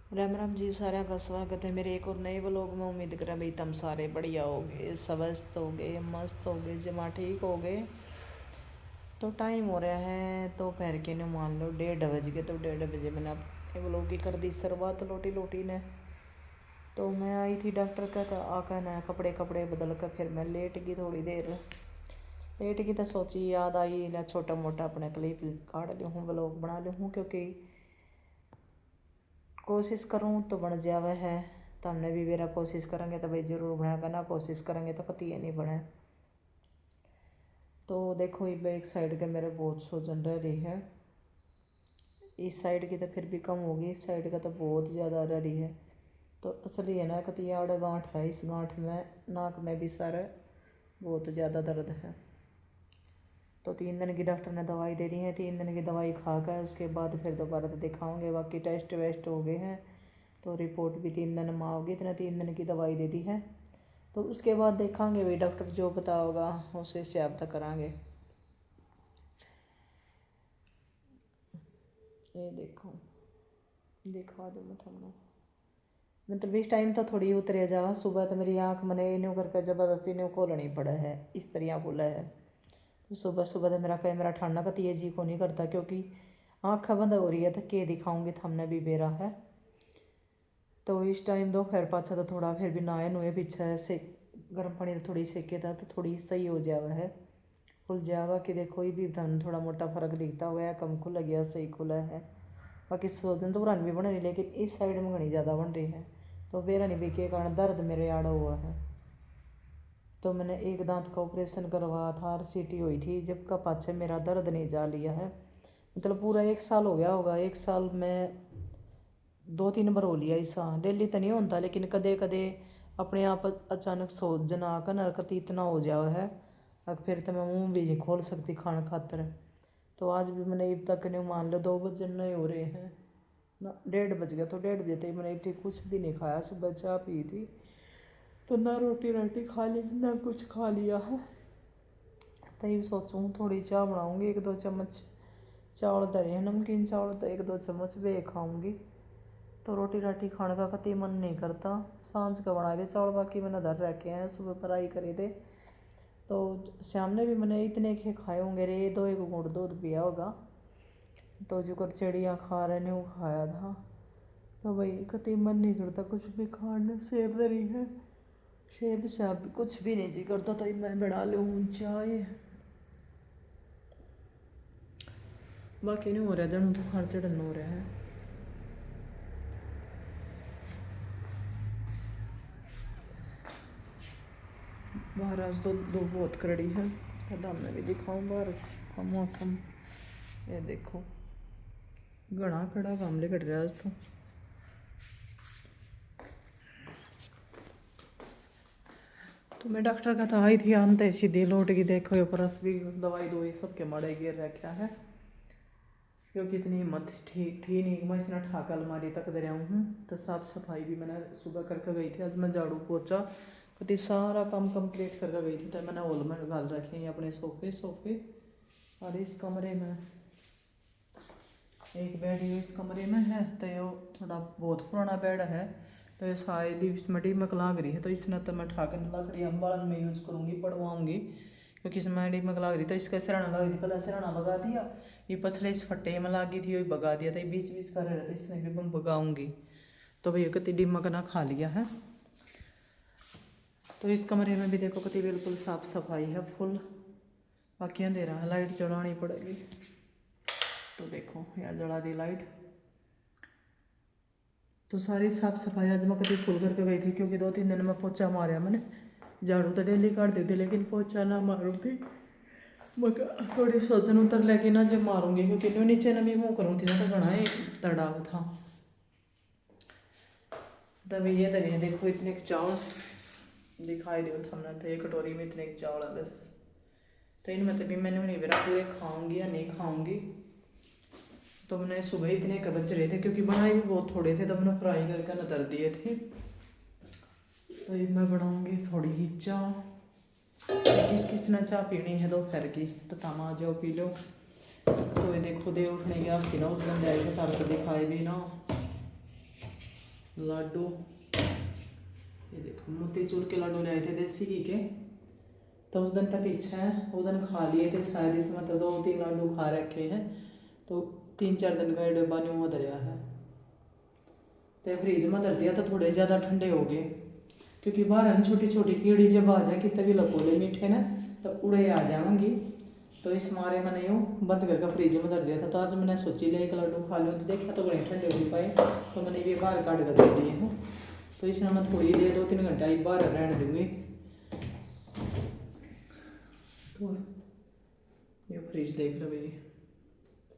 राम राम जी, सारा का स्वागत है मेरे एक और नए व्लॉग में। उम्मीद करें भाई तुम सारे बढ़िया हो गए, स्वस्थ हो गए, मस्त हो गए, जमा ठीक हो गए। तो टाइम हो रहा है तो पैर के ने मान लो 1:30 बज गए। तो 1:30 बजे मैंने अपने व्लॉग की कर दी शुरुआत लोटी लोटी ने। तो मैं आई थी डॉक्टर का, तो आकर ना कपड़े कपड़े बदल कर फिर मैं लेट गई थोड़ी देर। लेट गई तो सोची याद आई ना छोटा मोटा अपना क्लिप काट लूँ हूँ, व्लॉग बना लूँ हूँ, क्योंकि कोशिश करूँ तो बन जावे है। तो हमने भी मेरा कोशिश करेंगे तो भाई ज़रूर बनाएगा, ना कोशिश करेंगे तो कती नहीं बने। तो देखो ये एक साइड के मेरे बहुत सूजन रह रही है, इस साइड की तो फिर भी कम होगी, इस साइड का तो बहुत ज़्यादा रह रही है। तो असली है ना कती आड़ गांठ है, इस गांठ में नाक में भी सारा बहुत ज़्यादा दर्द है। तो 3 दिन की डॉक्टर ने दवाई दे दी है, 3 दिन की दवाई खा कर उसके बाद फिर दोबारा तो दिखाऊंगे। बाकी टेस्ट वेस्ट हो गए हैं, तो रिपोर्ट भी 3 दिन में आओगी। इतना 3 दिन की दवाई दे दी है, तो उसके बाद देखेंगे भाई डॉक्टर जो बताओगा उसे हिसाब तक करांगे। ये देखो दिखा दो मैं थमनो, मतलब इस टाइम तो थोड़ी उतरे जा। सुबह तो मेरी आँख मैंने इन्हों करके ज़बरदस्ती ने खोलनी पड़ा है, इस तरह खुला है। तो सुबह सुबह तो मेरा कैमरा ठाना का तेजी को नहीं करता, क्योंकि आँख बंद हो रही है तो के दिखाऊंगी थमने भी बेरा है। तो इस टाइम दोपहर पाछा तो थोड़ा फिर भी नहाए नुए पीछे से गर्म पानी थोड़ी सेके था, तो थोड़ी सही हो जावा है, खुल जावा कि देखो ये भी धन थोड़ा मोटा फर्क दिखता हुआ है, कम खुल गया सही खुला है। बाकी सोजन तो पुरानी भी बन रही, लेकिन इस साइड में घनी ज़्यादा बन रही है। तो बेरा नहीं भी के कारण दर्द मेरे आड़ा हुआ है। तो मैंने एक दांत का ऑपरेशन करवाया था, RCT हुई थी, जब का पाछे मेरा दर्द नहीं जा लिया है। मतलब पूरा 1 साल हो गया होगा, 1 साल में 2-3 बार हो लिया ऐसा। डेली तो नहीं होता, लेकिन कदे कदे अपने आप अचानक सोजन आकर नरकत इतना हो जावा है, अब फिर तो मैं मुँह भी नहीं खोल सकती खाने खातर। तो आज भी मैंने अब तक नहीं, मान लो 2 बजे नहीं हो रहे हैं ना, 1:30 बज गया। तो 1:30 बजे तक मैंने अब तक कुछ भी नहीं खाया। सुबह चाय पी थी, तो ना रोटी रोटी खा ली ना कुछ खा लिया है। तभी सोचूँ थोड़ी चाय बनाऊँगी, 1-2 चम्मच चावल धरे हैं, नमकीन चावल, तो 1-2 चम्मच वे खाऊँगी। तो रोटी राटी खाने का कतई मन नहीं करता। सांझ का बनाए थे चावल, बाकी मैंने धर रखे हैं, सुबह फ्राई करे थे। तो शाम ने भी मैंने इतने के खाए होंगे रे, 2-1 घूंट दूध पिया होगा। तो जो कर चिड़िया खा रहे ने वो खाया था। तो भाई कतई मन नहीं करता कुछ भी खाने। सेब धरी है, सेब से अब कुछ भी नहीं जी करता, तो मैं बना लूँ चाय। बाकी नहीं हो रहा, जन बुखार चढ़न हो रहा है। बाहर आज तो धूप बहुत कड़ी है, कदम में भी दिखाऊँ बाहर का मौसम। ये देखो घना कड़ा काम कट रहा है आज तो मैं डॉक्टर का तो आई थी आनते सीधी लौट की। देखो ये परस भी दवाई दवाई सबके मड़े गिर रखा है, क्योंकि इतनी हिम्मत ठीक थी नहीं कि मैं इतना ठाका अलमारी तक दे रहा हूँ। तो साफ़ सफाई भी मैंने सुबह करके गई थी। आज मैं झाड़ू पोछा कति सारा काम कंप्लीट करके गई थी। तो मैंने हॉल में डाल रखे हैं अपने सोफे सोफे, और इस कमरे में एक बेड इस कमरे में है। तो ये थोड़ा बहुत पुराना बेड है, तो ये शायद इसमें डिमक लाग रही है। तो इसने तो मैं ठाकर लकड़ी अम्बालन में यूज़ करूँगी, पड़वाऊँगी, क्योंकि इसमें डिमक लाग रही। तो इसका सिराना लग रही थी, पहले सिराना भगा दिया, ये पछले इस फट्टे में लागी थी, वही भगा दिया था। ये बीच बीच का रह रहा था, इसने भी मैं भगाऊँगी। तो भैया कति डिमक ना खा लिया है। तो इस कमरे में भी देखो कति बिल्कुल साफ़ सफाई है फुल। बाकी अंधेरा है, लाइट जलानी पड़ेगी। तो देखो यार जला दी लाइट। तो सारी साफ सफाई आज मैं कभी फुल करके गई थी, क्योंकि 2-3 दिन में पोछा मारा मैंने। झाड़ू तो डेली काट दी थी, लेकिन पोछा ना मारूँ थी। मैं थोड़ी सोचन उतर लेके ना जब मारूंगी, क्योंकि नो नीचे ना भी मुँह करूँ थी ना, तो घना ही तड़ाव था। तभी ये तरी देखो इतने चावल दिखाई दे हमने, तो एक कटोरी में इतने चावल है बस। तो इनमें तभी मैंने नहीं बेरा पूरे खाऊंगी या नहीं खाऊंगी। तो मैंने सुबह इतने के बच रहे थे, क्योंकि बनाए भी बहुत थोड़े थे, तो मैंने फ्राई करके न धर दिए थे। तो ये मैं बनाऊंगी थोड़ी ही चाय। किस किस ने चाय पीनी है दोपहर की, तो तामा आ जाओ पी लो। तो ये देखो दे उठने की आपकी ना उस बंदे आए थे, तार तो दिखाए भी ना। लाडू, ये देखो मोतीचूर के लाडू लाए थे देसी घी के। तो उस दिन तक पीछे उस दिन खा लिए थे शायद, इसमें तो 2-3 लाडू खा रखे हैं। तो 3-4 दिन का डब्बा नहीं हुआ दरिया है, तो फ्रिज में धर दिया तो थोड़े ज़्यादा ठंडे हो गए। क्योंकि बाहर छोटी छोटी कीड़ी जब आ जाए कितने भी लपोले मीठे ना तब उड़े आ जाएंगी। तो इस मारे मैंने यूँ बंद करके फ्रिज में धर दिया था। तो आज मैंने सोची ले एक लाडू खा लूँ, तो देखा तो बड़े ठंडे हो पाए, तो मैंने ये बाहर काट कर दे दिए हैं। तो इसमें मैं थोड़ी देर 2-3 घंटा ही बाहर रहने दूँगी। तो ये फ्रिज देख लो भाई,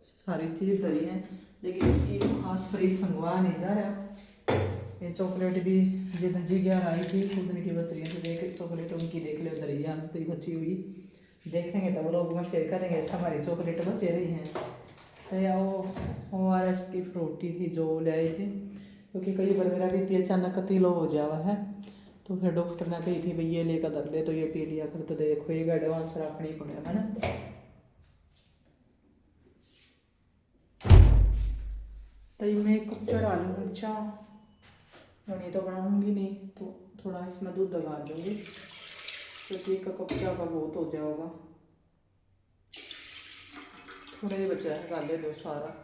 सारी चीज़ धरी है, लेकिन ये खास फ्रिज संगवा नहीं जा रहा। ये चॉकलेट भी जितनी जी आई थी उतनी की बच रही है, तो देख चॉकलेट उनकी देख लो धरी है, आज तक बची हुई। देखेंगे तब लोग में फिर करेंगे अच्छा हमारी चॉकलेट बचे रही हैं। तो या वो ORS की फ्रूटी थी जो ले आए थे, क्योंकि कई बार मेरा बीपी अचानक लो हो जावा है। तो फिर डॉक्टर ने कही थी भाई ये लेकर धर ले, तो ये पी लिया कर। तो देखो ये एडवांस रखनी पड़ेगा ना। तो मैं एक कप चढ़ा लूँ चाह, नहीं तो बनाऊँगी नहीं, तो थोड़ा इसमें दूध लगा दूँगी, क्योंकि एक कप चाह का बहुत हो जाएगा। थोड़ा ही बचा है, डाल दो सारा।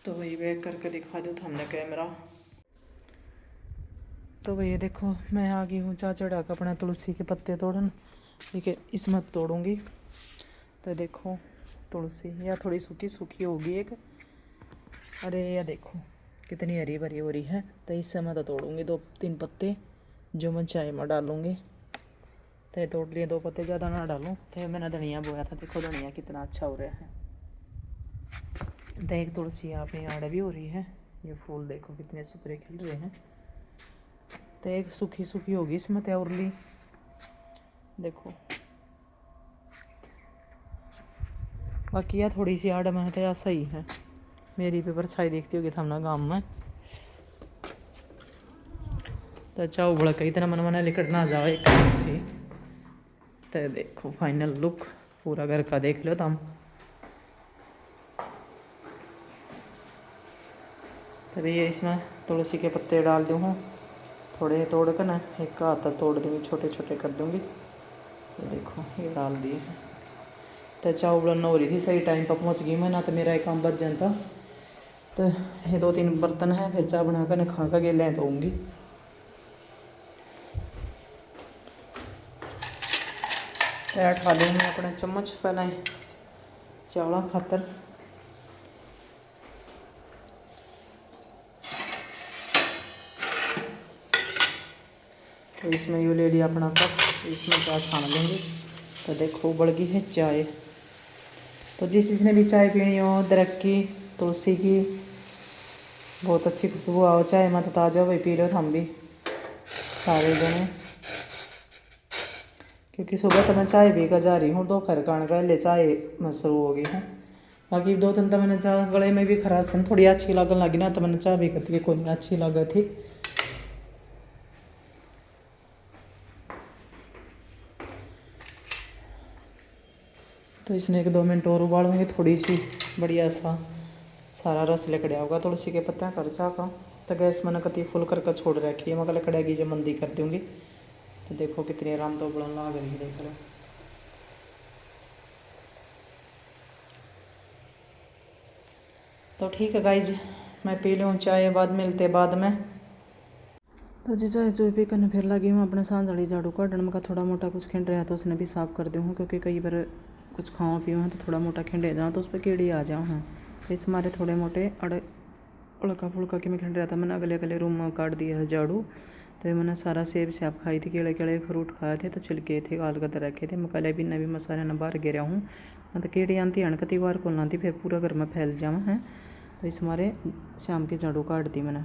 तो वही बैक करके दिखा दूँ हमने कैमरा। तो वही देखो मैं आ गई हूँ चाह चढ़ा कर अपना तुलसी के पत्ते तोड़न, ठीक है इसमें तोड़ूँगी। तो देखो तुलसी या थोड़ी सूखी सूखी होगी एक, अरे यह देखो कितनी हरी भरी हो रही है। तो इससे मैं तो तोड़ूँगी 2-3 पत्ते जो मैं चाय में डालूँगी। तो तोड़ लिए 2 पत्ते, ज़्यादा ना डालूँ। तो मैंने धनिया बोया था, देखो धनिया कितना अच्छा हो रहा है। तो एक तुलसी यहाँ पे आड़ भी हो रही है, ये फूल देखो कितने सुथरे खिल रहे हैं। तो एक सूखी सूखी होगी इसमें त्योरली, देखो बाकी यह थोड़ी सी आड़ में है तो ऐसा ही है। मेरी पे परछाई देखती होगी थमना गाँव में। तो अच्छा उबड़ के इतना मन मना लिकट ना जाए थी। तो देखो फाइनल लुक पूरा घर का देख लो तुम। तभी ये इसमें तुलसी के पत्ते डाल दूँ हूँ, थोड़े तोड़ कर ना एक हाथ तक तोड़ दूँगी, छोटे छोटे कर दूँगी। तो देखो ये डाल दिए हैं। तो चाय उबलन हो रही थी, सही टाइम पर पहुँच गई मैं, ना तो मेरा एक काम बच जाता। तो ये 2-3 बर्तन है, फिर चाय बना कर खा कर गेले धोऊँगी। तो खा लूँ मैं अपने चम्मच पहले चावल खातर। तो इसमें ये ले लिया अपना कप, इसमें चाय छान लेंगे। तो देखो उबल गई है चाय। तो जिसने भी चाय पीनी हो अदरक की, तुलसी की, बहुत अच्छी खुशबू आओ चाय में, तो ताज़ा वही पी लो हम भी सारे जने। क्योंकि सुबह तो मैं चाय पी कर जा रही हूँ, दोपहर का पहले चाय में शुरू हो गई हूँ। बाकी 2 दिन तो मैंने चाय गले में भी खराश है, थोड़ी अच्छी लगन लगी ना, तो मैंने चाय भी करती को नहीं अच्छी लगी थी। तो इसने 1-2 मिनट और उबालूँगी, थोड़ी सी बढ़िया सा सारा रस लिकड़ा होगा तुलसी के पत्ते कर चाह का। तो गैस मैंने कति फुल करके छोड़ रखी है, मैं कल कड़ेगी जो मंदी कर दूँगी। तो देखो कितनी आराम तो उबलन लग रही है, देख लो। तो ठीक है गाइज, मैं पी लूँ चाय, बाद मिलते बाद में। तो जी चाय चुई पी कर फिर लगी हूँ अपने सांझ वाली झाड़ू काटन में, का थोड़ा मोटा कुछ खिंड रहा तो उसने भी साफ़ कर दूँ, क्योंकि कई बार कुछ खाओ पीओ तो थोड़ा मोटा खिंडे जाओ तो उस पर कीड़ी आ जाओ हैं। तो इस मारे थोड़े मोटे उड़का फुड़का के मैं खिंड रहा था, मैंने अगले अगले रूम में काट दिया है झाड़ू। तो मैंने सारा सेब से आप खाई थी, केड़े केड़े फ्रूट खाए थे, तो छिलके थे गाल कर रखे थे। मैं कल भी नवी मसाले न बाहर गिरा हूँ, तो कीड़ी आती है कती बार को लाती, फिर पूरा घर में फैल जावा है। तो इस मारे शाम की झाड़ू काट दी मैंने।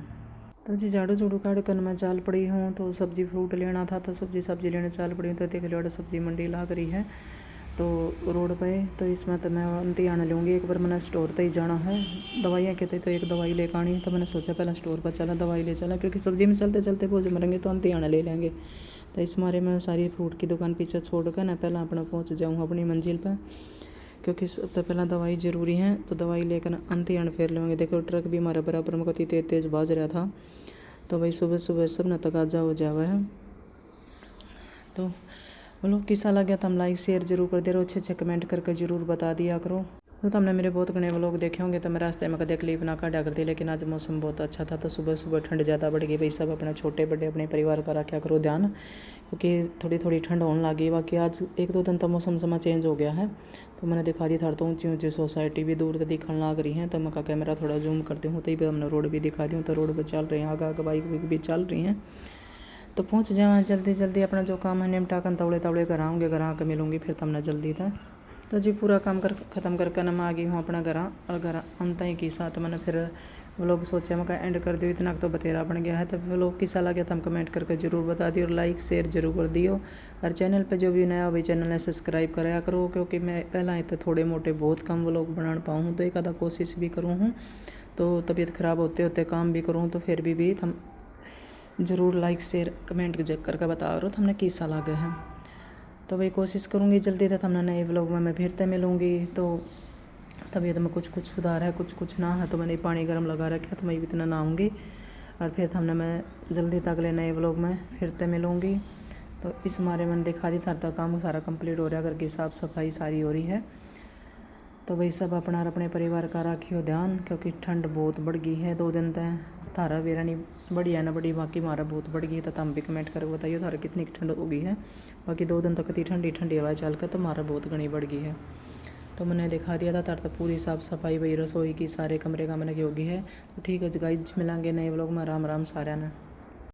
तो जी झाड़ू झाड़ू काट कर मैं चाल पड़ी हूँ। तो सब्ज़ी फ्रूट लेना था, तो सब्ज़ी लेने चाल पड़ी हूँ। तो देख लो सब्ज़ी मंडी लाग रही है तो रोड पे। तो इसमें तो मैं अंती आने लूँगी, एक बार मैंने स्टोर तक ही जाना है, दवाइयाँ कहते तो एक दवाई लेकर आनी। तो मैंने सोचा पहले स्टोर पर चला दवाई ले चला, क्योंकि सब्ज़ी में चलते चलते पहुँच मरेंगे तो अंती आने ले लेंगे। तो इस मारे मैं सारी फ्रूट की दुकान पीछे छोड़ कर ना पहले अपना पहुँच जाऊँ अपनी मंजिल पर, क्योंकि सबसे पहले दवाई ज़रूरी है, तो दवाई लेकर अंत ही फिर लेंगे। देखो ट्रक भी हमारे बराबर में कति तेज तेज बाज रहा था, तो भाई सुबह सुबह सब न तकाजा हो जावा है। तो बोलो कैसा लगा तो हम लाइक शेयर जरूर कर दे रहो, अच्छे कमेंट करके ज़रूर बता दिया करो। तो तुमने मेरे बहुत घने व्लॉग देखे होंगे, तो मैं रास्ते में कदे क्लिप ना काटा करती, लेकिन आज मौसम बहुत अच्छा था, तो सुबह सुबह ठंड ज़्यादा बढ़ गई। भाई सब अपने छोटे बड़े अपने परिवार का रखा करो ध्यान, क्योंकि थोड़ी थोड़ी ठंड होने लगी। बाकी आज 1-2 दिन तो मौसम समा चेंज हो गया है। तो मैंने दिखा दी था, तो ऊँची ऊँची सोसाइटी भी दूर से दिखने लग रही हैं। तो मैं का कैमरा थोड़ा जूम करती हूँ, तो ये हमने रोड भी दिखा दी हूँ। तो रोड पर चल रही हैं, आगे आगे बाइक भी चल रही हैं। तो पहुँच जाओ जल्दी जल्दी, अपना जो काम है निपटा कर तवड़े तवड़े घर आऊँगे, घर आकर मिलूँगी फिर तमने जल्दी था। तो जी पूरा काम कर ख़त्म करके ना मैं आ गई हूँ अपना घर, और घर अंत ही की साथ मैंने फिर व्लॉग सोचा मैं एंड कर दियो, इतना तो बतेरा बन गया है। तो व्लॉग कैसा लगे तो हम कमेंट करके ज़रूर बता दियो, और लाइक शेयर जरूर कर दियो। और चैनल पे जो भी नया हो भाई चैनल ने सब्सक्राइब कराया करो, क्योंकि मैं पहला तो थोड़े मोटे बहुत कम व्लॉग बना पाऊँ, तो एक आधा कोशिश भी करूँ हूँ। तो तबीयत ख़राब होते होते काम भी करूँ, तो फिर भी हम ज़रूर लाइक शेयर कमेंट करके बता रहा तो हमने कैसा लगा है। तो भाई कोशिश करूँगी जल्दी तक हमने नए व्लॉग में मैं फिर से मिलूँगी। तो तबीयत में कुछ कुछ सुधार है, कुछ कुछ ना है, तो मैंने पानी गर्म लगा रखा है, तो मैं भी इतना नहाऊँगी। और फिर हमने मैं जल्दी तक अगले नए व्लॉग में फिर से मिलूँगी। तो इस मारे मैंने दिखा दी था, काम सारा कंप्लीट हो रहा है, घर की साफ़ सफाई सारी हो रही है। तो भाई सब अपना अपने परिवार का रखियो ध्यान, क्योंकि ठंड बहुत बढ़ गई है 2 दिन तक। थारा वेरा नहीं बढ़िया ना बड़ी, बाकी हमारा बहुत बढ़ गई है। तो तुम भी कमेंट करके बताइए थारा कितनी ठंड हो गई है। बाकी 2 दिन तक इतनी ठंडी ठंडी हवा चल कर तो हमारा बहुत घनी बढ़ गई है। तो मैंने दिखा दिया था तार तो पूरी साफ़ सफाई भाई रसोई की सारे कमरे का मैंने की होगी है। तो ठीक है गाइस, मिलेंगे नए व्लॉग में। राम राम सारा ने।